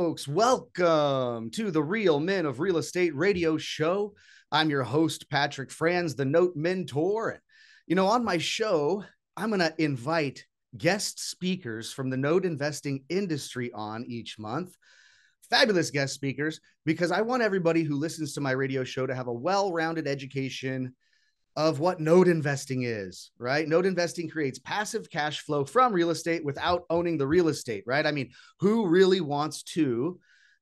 folks. Welcome to the Real Men of Real Estate radio show. I'm your host, Patrick Franz, the Note Mentor. And, on my show, I'm going to invite guest speakers from the note investing industry on each month. Fabulous guest speakers, because I want everybody who listens to my radio show to have a well-rounded education of what note investing is, right? Note investing creates passive cash flow from real estate without owning the real estate, right? I mean, who really wants to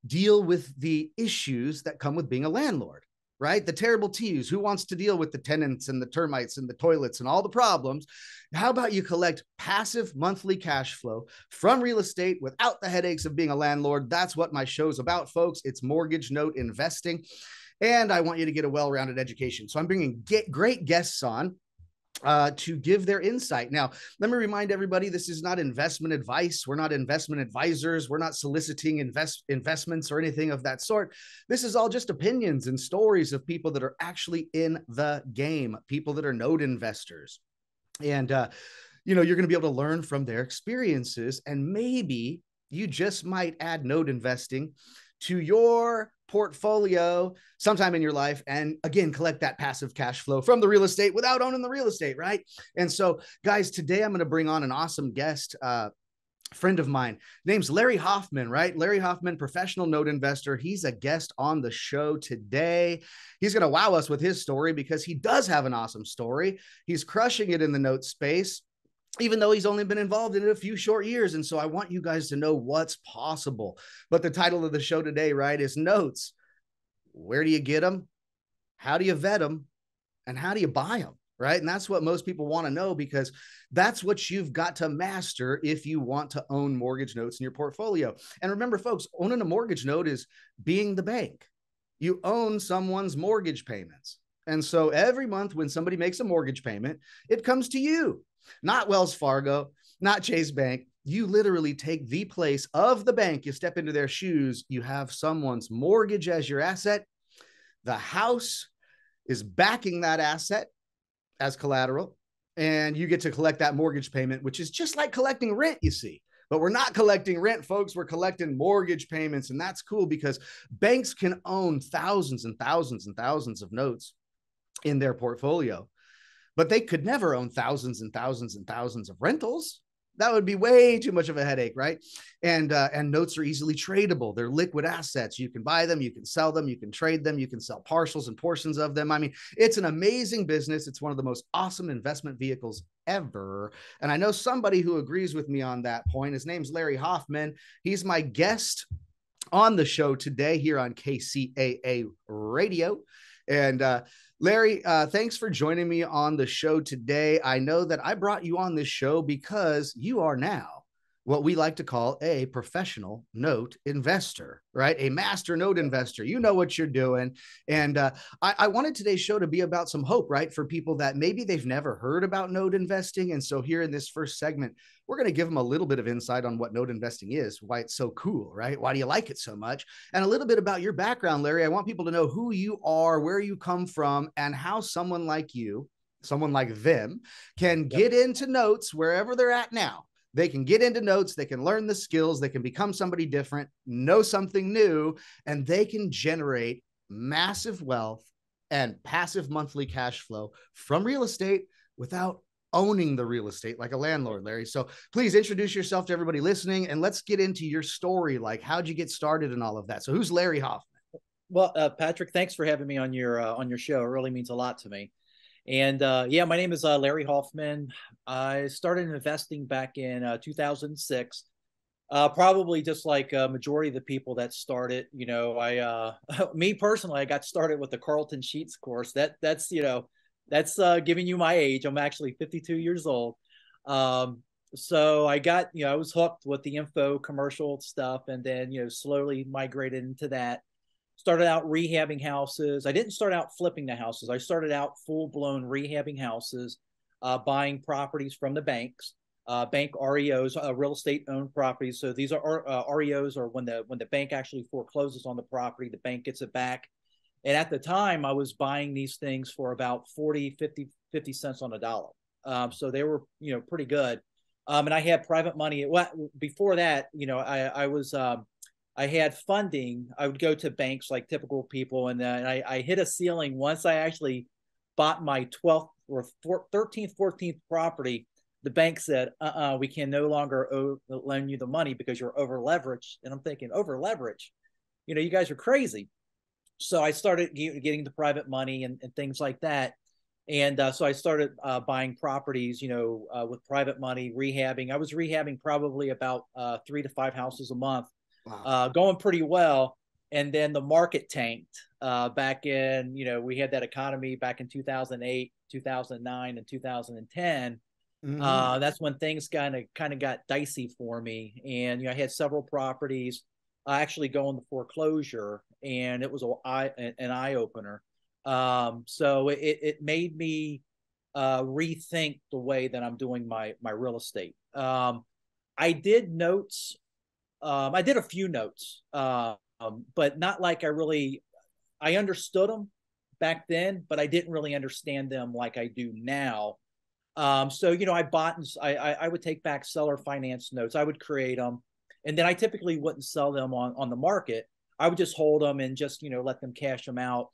deal with the issues that come with being a landlord, right? The terrible T's. Who wants to deal with the tenants and the termites and the toilets and all the problems? How about you collect passive monthly cash flow from real estate without the headaches of being a landlord? That's what my show's about, folks. It's mortgage note investing. And I want you to get a well-rounded education. So I'm bringing great guests on to give their insight. Now, let me remind everybody, this is not investment advice. We're not investment advisors. We're not soliciting investments or anything of that sort. This is all just opinions and stories of people that are actually in the game, people that are note investors. And, you're going to be able to learn from their experiences, and maybe you just might add note investing to your portfolio sometime in your life, and again, collect that passive cash flow from the real estate without owning the real estate, right? And so, guys, today I'm going to bring on an awesome guest, friend of mine. Name's Larry Hoffman, right? Larry Hoffman, professional note investor. He's a guest on the show today. He's going to wow us with his story because he does have an awesome story. He's crushing it in the note space, even though he's only been involved in it a few short years. And so I want you guys to know what's possible. But the title of the show today, right, is Notes. Where do you get them? How do you vet them? And how do you buy them, right? And that's what most people want to know, because that's what you've got to master if you want to own mortgage notes in your portfolio. And remember, folks, owning a mortgage note is being the bank. You own someone's mortgage payments. And so every month when somebody makes a mortgage payment, it comes to you. Not Wells Fargo, not Chase Bank. You literally take the place of the bank. You step into their shoes. You have someone's mortgage as your asset. The house is backing that asset as collateral, and you get to collect that mortgage payment, which is just like collecting rent, you see. But we're not collecting rent, folks. We're collecting mortgage payments, and that's cool because banks can own thousands and thousands and thousands of notes in their portfolio. But they could never own thousands and thousands and thousands of rentals. That would be way too much of a headache, right? And notes are easily tradable. They're liquid assets. You can buy them, you can sell them, you can trade them, you can sell partials and portions of them. I mean, it's an amazing business. It's one of the most awesome investment vehicles ever. And I know somebody who agrees with me on that point. His name's Larry Hoffman. He's my guest on the show today here on KCAA Radio. And Larry, thanks for joining me on the show today. I know that I brought you on this show because you are now what we like to call a professional note investor, right? A master note investor. You know what you're doing. And I wanted today's show to be about some hope, right? For people that maybe they've never heard about note investing. And so here in this first segment, we're going to give them a little bit of insight on what note investing is, why it's so cool, right? Why do you like it so much? And a little bit about your background, Larry. I want people to know who you are, where you come from, and how someone like you, someone like them, can get into notes wherever they're at now. They can get into notes, they can learn the skills, they can become somebody different, know something new, and they can generate massive wealth and passive monthly cash flow from real estate without owning the real estate like a landlord, Larry. So please introduce yourself to everybody listening, and let's get into your story. Like, how'd you get started and all of that? So who's Larry Hoffman? Well, Patrick, thanks for having me on your show. It really means a lot to me. And yeah, my name is Larry Hoffman. I started investing back in 2006. Probably just like a majority of the people that started, me personally, I got started with the Carlton Sheets course. That's giving you my age. I'm actually 52 years old. So I got, I was hooked with the info commercial stuff, and then, slowly migrated into that. Started out rehabbing houses. I didn't start out flipping the houses. I started out full-blown rehabbing houses, buying properties from the banks, bank REOs, real estate-owned properties. So these are REOs, or when the bank actually forecloses on the property, the bank gets it back. And at the time, I was buying these things for about 40, 50 cents on a dollar. So they were, pretty good. And I had private money. Before that, I had funding, I would go to banks like typical people, and then I hit a ceiling once I actually bought my 12th or 13th, 14th property. The bank said, we can no longer loan you the money because you're over leveraged. And I'm thinking, over leverage? You guys are crazy. So I started getting the private money and things like that. And so I started buying properties, with private money, rehabbing. I was rehabbing probably about 3 to 5 houses a month. Wow. Going pretty well. And then the market tanked back in, we had that economy back in 2008, 2009, and 2010. Mm-hmm. That's when things kind of got dicey for me. And, I had several properties actually go into foreclosure, and it was an eye opener. So it made me rethink the way that I'm doing my real estate. I did notes. I did a few notes, but not like I understood them back then, but I didn't really understand them like I do now. So, I bought, I would take back seller finance notes. I would create them, and then I typically wouldn't sell them on the market. I would just hold them and just, let them cash them out.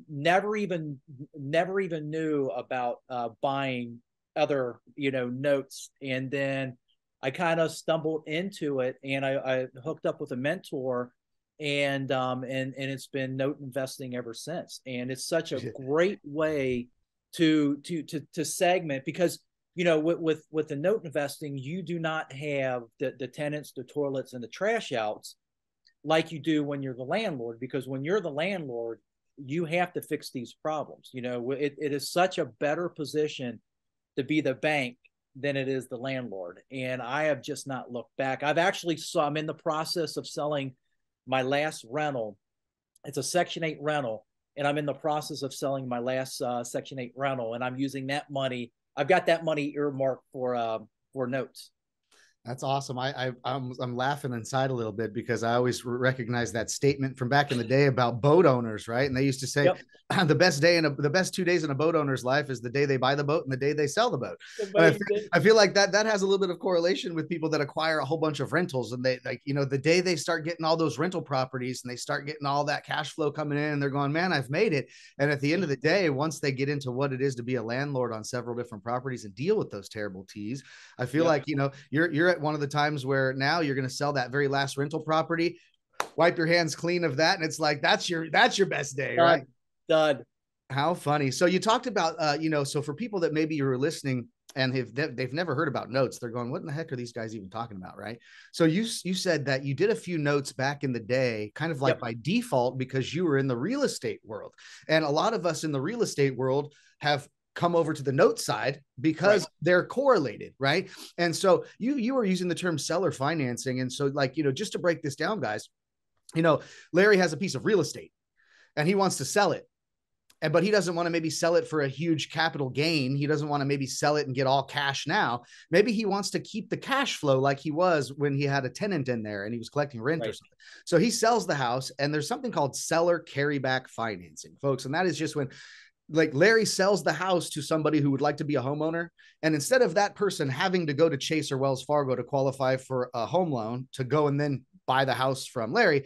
Never even knew about buying other, notes. And then I kind of stumbled into it, and I hooked up with a mentor, and it's been note investing ever since. And it's such a great way to segment, because with the note investing, you do not have the tenants, the toilets, and the trash outs like you do when you're the landlord, because when you're the landlord, you have to fix these problems. It is such a better position to be the bank than it is the landlord. And I have just not looked back. I'm in the process of selling my last rental. It's a Section 8 rental, and I'm in the process of selling my last Section 8 rental, and I'm using that money. I've got that money earmarked for notes. That's awesome. I'm laughing inside a little bit, because I always recognize that statement from back in the day about boat owners, right? And they used to say, yep, the best 2 days in a boat owner's life is the day they buy the boat and the day they sell the boat. I feel like that has a little bit of correlation with people that acquire a whole bunch of rentals, and they the day they start getting all those rental properties and they start getting all that cash flow coming in, and they're going, man, I've made it. And at the end of the day, once they get into what it is to be a landlord on several different properties and deal with those terrible T's, I feel like, you're at one of the times where now you're going to sell that very last rental property, wipe your hands clean of that, and it's like that's your best day. Done. Right? Done. How funny. So you talked about so for people that maybe you're listening and they've never heard about notes, they're going, what in the heck are these guys even talking about, right? So you said that you did a few notes back in the day, kind of like, yep, by default, because you were in the real estate world, and a lot of us in the real estate world have come over to the note side because they're correlated, right? And so you were using the term seller financing. And so, just to break this down, guys, Larry has a piece of real estate and he wants to sell it. But he doesn't want to maybe sell it for a huge capital gain. He doesn't want to maybe sell it and get all cash now. Maybe he wants to keep the cash flow like he was when he had a tenant in there and he was collecting rent or something. So he sells the house, and there's something called seller carryback financing, folks. And that is just when, like, Larry sells the house to somebody who would like to be a homeowner. And instead of that person having to go to Chase or Wells Fargo to qualify for a home loan to go and then buy the house from Larry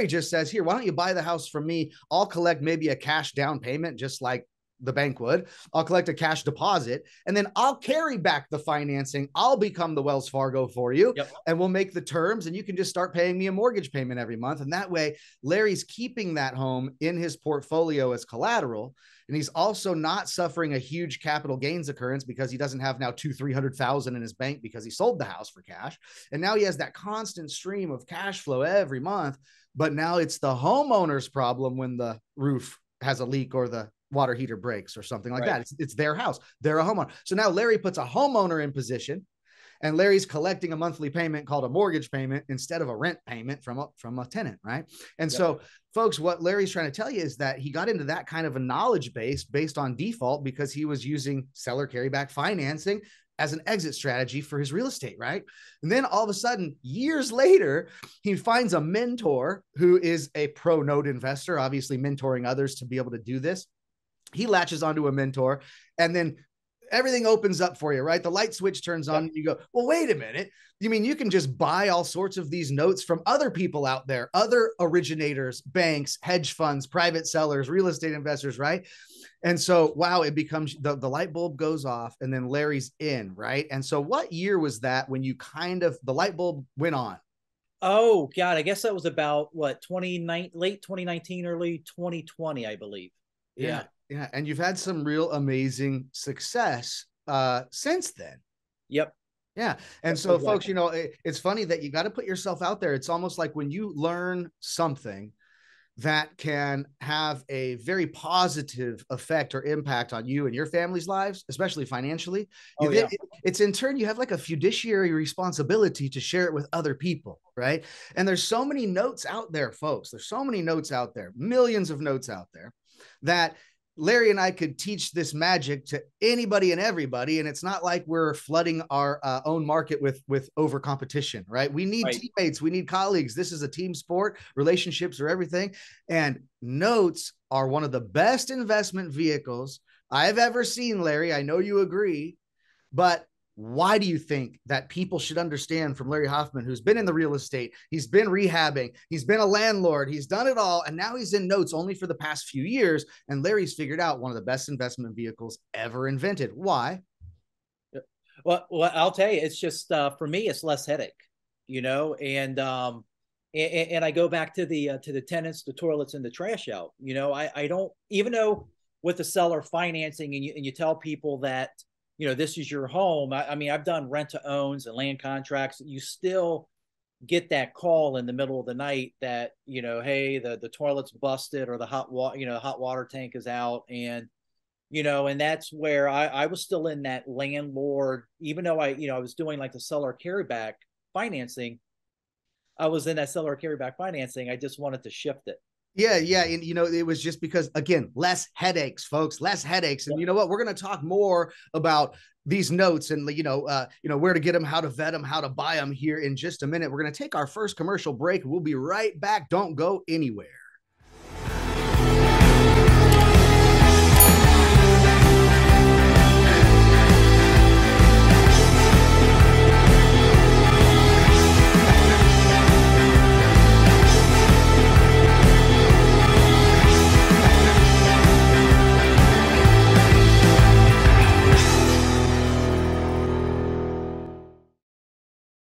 just says, here, why don't you buy the house from me? I'll collect maybe a cash down payment, just like the bank would. I'll collect a cash deposit, and then I'll carry back the financing. I'll become the Wells Fargo for you, yep, and we'll make the terms, and you can just start paying me a mortgage payment every month. And that way, Larry's keeping that home in his portfolio as collateral. And he's also not suffering a huge capital gains occurrence because he doesn't have now $200,000-300,000 in his bank because he sold the house for cash. And now he has that constant stream of cash flow every month. But now it's the homeowner's problem when the roof has a leak or the water heater breaks or something like that. It's their house. They're a homeowner. So now Larry puts a homeowner in position, and Larry's collecting a monthly payment called a mortgage payment instead of a rent payment from a tenant, right? And so, folks, what Larry's trying to tell you is that he got into that kind of a knowledge base based on default because he was using seller carryback financing as an exit strategy for his real estate, right? And then all of a sudden, years later, he finds a mentor who is a pro note investor, obviously mentoring others to be able to do this. He latches onto a mentor, and then everything opens up for you, right? The light switch turns on. Yep. You go, well, wait a minute. You mean you can just buy all sorts of these notes from other people out there, other originators, banks, hedge funds, private sellers, real estate investors, right? And so, wow, it becomes the light bulb goes off and then Larry's in, right? And so what year was that when you the light bulb went on? Oh God, I guess that was about what, late 2019, early 2020, I believe. Yeah. Yeah. And you've had some real amazing success since then. Yep. Yeah. And so, folks, it's funny that you got to put yourself out there. It's almost like when you learn something that can have a very positive effect or impact on you and your family's lives, especially financially. It's in turn, you have like a fiduciary responsibility to share it with other people, right? And there's so many notes out there, folks. There's so many notes out there, millions of notes out there, that Larry and I could teach this magic to anybody and everybody. And it's not like we're flooding our own market with over competition, right? We need teammates. We need colleagues. This is a team sport. Relationships are everything. And notes are one of the best investment vehicles I've ever seen, Larry. I know you agree, but why do you think that people should understand from Larry Hoffman, who's been in the real estate, he's been rehabbing, he's been a landlord, he's done it all, and now he's in notes only for the past few years, and Larry's figured out one of the best investment vehicles ever invented? Why? Well, I'll tell you, it's just for me, it's less headache, and I go back to the tenants, the toilets, and the trash out. I don't, even though with the seller financing, and you tell people that, this is your home. I mean, I've done rent to owns and land contracts. You still get that call in the middle of the night that, hey, the toilet's busted or the hot water tank is out. And, and that's where I was still in that landlord, even though I was doing like the seller carryback financing. I was in that seller carryback financing. I just wanted to shift it. Yeah. And, it was just because, again, less headaches, folks, less headaches. And you know what? We're going to talk more about these notes and, where to get them, how to vet them, how to buy them here in just a minute. We're going to take our first commercial break. We'll be right back. Don't go anywhere.